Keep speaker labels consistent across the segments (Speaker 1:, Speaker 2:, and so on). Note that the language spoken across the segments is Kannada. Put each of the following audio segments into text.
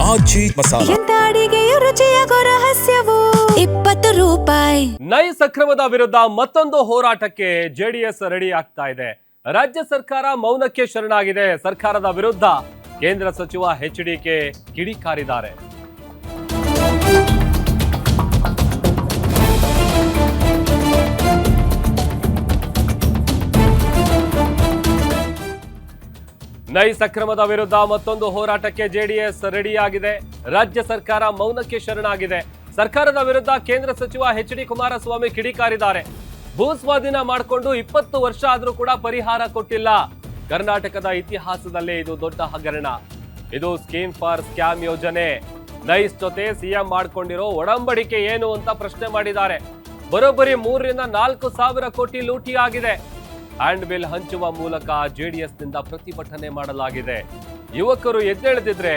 Speaker 1: ಆಜಿ ಮಸಾಲ.
Speaker 2: ಎಂತ ಅಡಿಗೆಯ ರುಚಿಯಾಗೋ ರಹಸ್ಯವು 20 ರೂಪಾಯಿ.
Speaker 3: ನೈಸ್ ಅಕ್ರಮದ ವಿರುದ್ಧ ಮತ್ತೊಂದು ಹೋರಾಟಕ್ಕೆ ಜೆಡಿಎಸ್ ರೆಡಿ ಆಗ್ತಾ ಇದೆ. ರಾಜ್ಯ ಸರ್ಕಾರ ಮೌನಕ್ಕೆ ಶರಣಾಗಿದೆ. ಸರ್ಕಾರದ ವಿರುದ್ಧ ಕೇಂದ್ರ ಸಚಿವ ಎಚ್ಡಿಕೆ ಕಿಡಿಕಾರಿದ್ದಾರೆ. ನೈಸ್ ಅಕ್ರಮದ ವಿರುದ್ಧ ಮತ್ತೊಂದು ಹೋರಾಟಕ್ಕೆ ಜೆಡಿಎಸ್ ರೆಡಿಯಾಗಿದೆ. ರಾಜ್ಯ ಸರ್ಕಾರ ಮೌನಕ್ಕೆ ಶರಣಾಗಿದೆ. ಸರ್ಕಾರದ ವಿರುದ್ಧ ಕೇಂದ್ರ ಸಚಿವ ಎಚ್.ಡಿ. ಕುಮಾರಸ್ವಾಮಿ ಕಿಡಿಕಾರಿದ್ದಾರೆ. ಭೂ ಸ್ವಾಧೀನ ಮಾಡಿಕೊಂಡು 20 ವರ್ಷ ಆದ್ರೂ ಕೂಡ ಪರಿಹಾರ ಕೊಟ್ಟಿಲ್ಲ. ಕರ್ನಾಟಕದ ಇತಿಹಾಸದಲ್ಲೇ ಇದು ದೊಡ್ಡ ಹಗರಣ. ಇದು ಸ್ಕೀಮ್ ಫಾರ್ ಸ್ಕ್ಯಾಮ್ ಯೋಜನೆ. ನೈಸ್ ಜೊತೆ ಸಿಎಂ ಮಾಡ್ಕೊಂಡಿರೋ ಒಡಂಬಡಿಕೆ ಏನು ಅಂತ ಪ್ರಶ್ನೆ ಮಾಡಿದ್ದಾರೆ. ಬರೋಬ್ಬರಿ 3 ರಿಂದ 4 ಸಾವಿರ ಕೋಟಿ ಲೂಟಿ ಆಗಿದೆ. ಹ್ಯಾಂಡ್ ಬಿಲ್ ಹಂಚುವ ಮೂಲಕ ಜೆಡಿಎಸ್ ನಿಂದ ಪ್ರತಿಭಟನೆ ಮಾಡಲಾಗಿದೆ. ಯುವಕರು ಎದ್ದೇಳದಿದ್ರೆ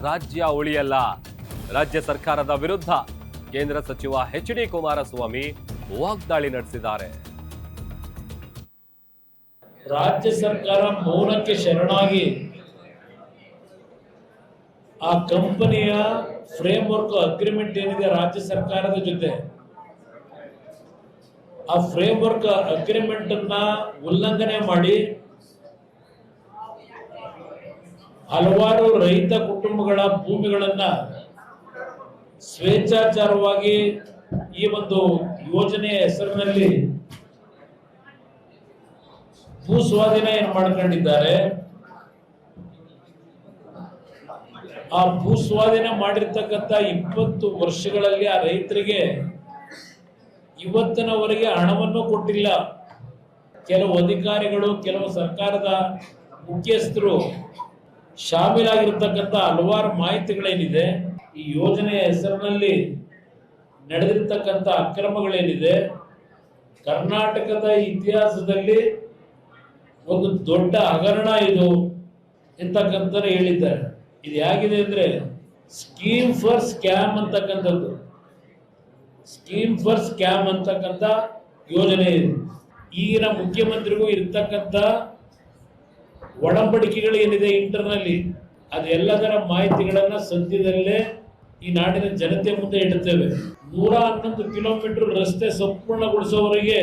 Speaker 3: ರಾಜ್ಯ ಉಳಿಯಲ್ಲ. ರಾಜ್ಯ ಸರ್ಕಾರದ ವಿರುದ್ಧ ಕೇಂದ್ರ ಸಚಿವ ಎಚ್.ಡಿ. ಕುಮಾರಸ್ವಾಮಿ ವಾಗ್ದಾಳಿ ನಡೆಸಿದ್ದಾರೆ.
Speaker 4: ರಾಜ್ಯ ಸರ್ಕಾರ ಮೌನಕ್ಕೆ ಶರಣಾಗಿ ಆ ಕಂಪನಿಯ ಫ್ರೇಮ್ ವರ್ಕ್ ಅಗ್ರಿಮೆಂಟ್ ಏನಿದೆ ರಾಜ್ಯ ಸರ್ಕಾರದ ಜೊತೆ, ಆ ಫ್ರೇಮ್ ವರ್ಕ್ ಅಗ್ರಿಮೆಂಟ್ ಅನ್ನ ಉಲ್ಲಂಘನೆ ಮಾಡಿ ಹಲವಾರು ರೈತ ಕುಟುಂಬಗಳ ಭೂಮಿಗಳನ್ನ ಸ್ವೇಚ್ಛಾಚಾರವಾಗಿ ಈ ಒಂದು ಯೋಜನೆಯ ಹೆಸರಿನಲ್ಲಿ ಭೂ ಸ್ವಾಧೀನ ಏನು ಮಾಡ್ಕೊಂಡಿದ್ದಾರೆ. ಆ ಭೂ ಸ್ವಾಧೀನ ಮಾಡಿರ್ತಕ್ಕಂಥ 20 ವರ್ಷಗಳಲ್ಲಿ ಆ ರೈತರಿಗೆ ಇವತ್ತಿನವರೆಗೆ ಹಣವನ್ನು ಕೊಟ್ಟಿಲ್ಲ. ಕೆಲವು ಅಧಿಕಾರಿಗಳು, ಕೆಲವು ಸರ್ಕಾರದ ಮುಖ್ಯಸ್ಥರು ಶಾಮೀಲಾಗಿರ್ತಕ್ಕಂಥ ಹಲವಾರು ಮಾಹಿತಿಗಳೇನಿದೆ, ಈ ಯೋಜನೆಯ ಹೆಸರಿನಲ್ಲಿ ನಡೆದಿರ್ತಕ್ಕಂಥ ಅಕ್ರಮಗಳೇನಿದೆ, ಕರ್ನಾಟಕದ ಇತಿಹಾಸದಲ್ಲಿ ಒಂದು ದೊಡ್ಡ ಹಗರಣ ಇದು ಎಂತಕ್ಕಂಥ ಹೇಳಿದ್ದಾರೆ. ಇದು ಹೇಗಿದೆ ಅಂದ್ರೆ ಸ್ಕೀಮ್ ಫಾರ್ ಸ್ಕ್ಯಾಮ್ ಅಂತಕ್ಕಂಥದ್ದು. ಸ್ಕೀಮ್ ಫಾರ್ ಸ್ಕ್ಯಾಮ್ ಅಂತಕ್ಕಂಥ ಯೋಜನೆ ಇದೆ. ಈಗಿನ ಮುಖ್ಯಮಂತ್ರಿಗೂ ಇರ್ತಕ್ಕಂಥ ಒಡಂಬಡಿಕೆಗಳು ಏನಿದೆ ಇಂಟರ್ನಲ್ಲಿ, ಅದೆಲ್ಲದರ ಮಾಹಿತಿಗಳನ್ನ ಸದ್ಯದಲ್ಲೇ ಈ ನಾಡಿನ ಜನತೆ ಮುಂದೆ ಇಡುತ್ತೇವೆ. 111 ಕಿಲೋಮೀಟರ್ ರಸ್ತೆ ಸಂಪೂರ್ಣಗೊಳಿಸುವವರೆಗೆ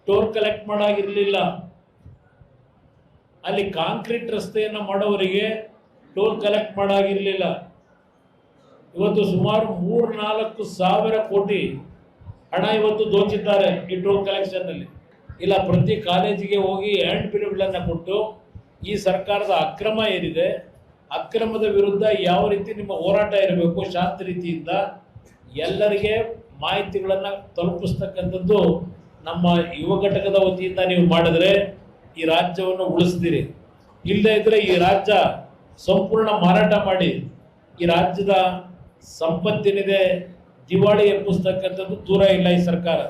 Speaker 4: ಟೋಲ್ ಕಲೆಕ್ಟ್ ಮಾಡಾಗಿರ್ಲಿಲ್ಲ. ಅಲ್ಲಿ ಕಾಂಕ್ರೀಟ್ ರಸ್ತೆಯನ್ನು ಮಾಡೋವರಿಗೆ ಟೋಲ್ ಕಲೆಕ್ಟ್ ಮಾಡಾಗಿರ್ಲಿಲ್ಲ. ಇವತ್ತು ಸುಮಾರು 3-4 ಸಾವಿರ ಕೋಟಿ ಹಣ ಇವತ್ತು ದೋಚಿದ್ದಾರೆ ಈ ಟೋಲ್ ಕಲೆಕ್ಷನ್ ನಲ್ಲಿ. ಇಲ್ಲ, ಪ್ರತಿ ಕಾಲೇಜಿಗೆ ಹೋಗಿ ಹ್ಯಾಂಡ್ ಬಿಲ್ಗಳನ್ನು ಕೊಟ್ಟು ಈ ಸರ್ಕಾರದ ಅಕ್ರಮ ಏನಿದೆ, ಅಕ್ರಮದ ವಿರುದ್ಧ ಯಾವ ರೀತಿ ನಿಮ್ಮ ಹೋರಾಟ ಇರಬೇಕು, ಶಾಂತ ರೀತಿಯಿಂದ ಎಲ್ಲರಿಗೆ ಮಾಹಿತಿಗಳನ್ನು ತಲುಪಿಸ್ತಕ್ಕಂಥದ್ದು ನಮ್ಮ ಯುವ ಘಟಕದ ವತಿಯಿಂದ ನೀವು ಮಾಡಿದ್ರೆ ಈ ರಾಜ್ಯವನ್ನು ಉಳಿಸ್ತೀರಿ. ಇಲ್ಲದೇ ಇದ್ರೆ ಈ ರಾಜ್ಯ ಸಂಪೂರ್ಣ ಮಾರಾಟ ಮಾಡಿ ಈ ರಾಜ್ಯದ ಸಂಪತ್ತಿನಿದೆ ದಿವಾಳಿ ಎಬ್ಬಿಸ್ತಕ್ಕಂಥದ್ದು ದೂರ ಇಲ್ಲ ಈ ಸರ್ಕಾರ.